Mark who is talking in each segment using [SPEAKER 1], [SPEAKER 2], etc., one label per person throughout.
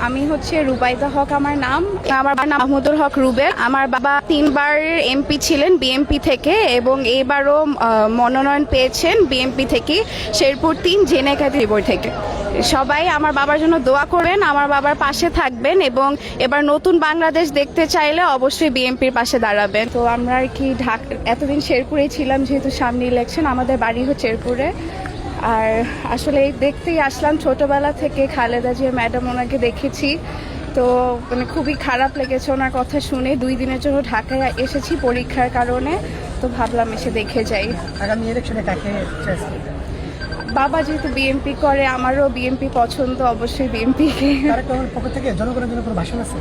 [SPEAKER 1] আমি হচ্ছে রুবাইদা হক আমার নাম। আমার বাবার নাম মাহমুদুল হক রুবেল। আমার বাবা 3বার এমপি ছিলেন বিএমপি থেকে এবং এবারও মনোনয়ন পেয়েছেন বিএমপি থেকে, শেরপুর 3 জেনেকাদি বোর্ড থেকে। সবাই আমার বাবার জন্য দোয়া করবেন, আমার বাবার পাশে থাকবেন এবং এবার নতুন বাংলাদেশ দেখতে চাইলে অবশ্যই বিএমপির পাশে দাঁড়াবেন। তো আমরা আর কি এতদিন শেরপুরেই ছিলাম, যেহেতু সামনে ইলেকশন, আমাদের বাড়ি হচ্ছে শেরপুরে। আর আসলে এই দেখতেই আসলাম, ছোটবেলা থেকে খালেদা জিয়া ম্যাডাম ওনাকে দেখেছি, তো মানে খুবই খারাপ লেগেছে ওনার কথা শুনে। 2 দিনের জন্য ঢাকায় এসেছি পরীক্ষার কারণে, তো ভাবলাম এসে দেখে যাই।
[SPEAKER 2] আগামী ইলেকশনে কাকে চয়েস করবেন?
[SPEAKER 1] বাবা যেহেতু বিএমপি করে, আমারও বিএমপি পছন্দ, অবশ্যই বিএমপিকে।
[SPEAKER 2] তারেক রহমানের পক্ষ থেকে জনগণের জন্য কোনো ভাষণ আছে?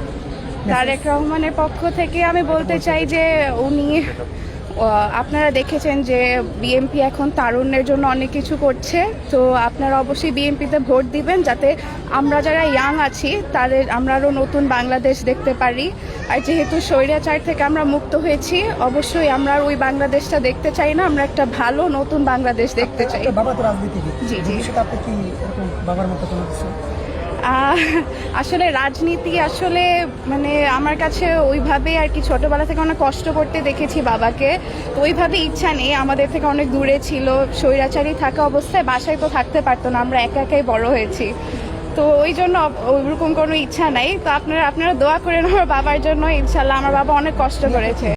[SPEAKER 1] তারেক রহমানের পক্ষ থেকে আমি বলতে চাই যে উনি আপনারা দেখেছেন যে বিএমপি এখন তারুণ্যের জন্য অনেক কিছু করছে, তো আপনারা অবশ্যই বিএমপিতে ভোট দিবেন যাতে আমরা যারা ইয়াং আছি তাদের আমরা আরও নতুন বাংলাদেশ দেখতে পারি। আর যেহেতু স্বৈরাচার থেকে আমরা মুক্ত হয়েছি, অবশ্যই আমরা ওই বাংলাদেশটা দেখতে চাই না, আমরা একটা ভালো নতুন বাংলাদেশ দেখতে চাই।
[SPEAKER 2] বাবা তো রাজনীতিবিদ,
[SPEAKER 1] জি জি।
[SPEAKER 2] ভবিষ্যতে আপনি কি এরকম বাবার মতো কোনো কিছু?
[SPEAKER 1] আসলে রাজনীতি আসলে মানে আমার কাছে ওইভাবে আর কি, ছোটবেলা থেকে অনেক কষ্ট করতে দেখেছি বাবাকে, তো ওইভাবে ইচ্ছা নেই। আমাদের থেকে অনেক দূরে ছিল, স্বৈরাচারী থাকা অবস্থায় বাসায় তো থাকতে পারতো না, আমরা একা একাই বড় হয়েছি, তো ওই জন্য ওইরকম কোনো ইচ্ছা নাই। তো আপনারা দোয়া করেন আমার বাবার জন্য, ইনশাল্লাহ। আমার বাবা অনেক কষ্ট করেছে।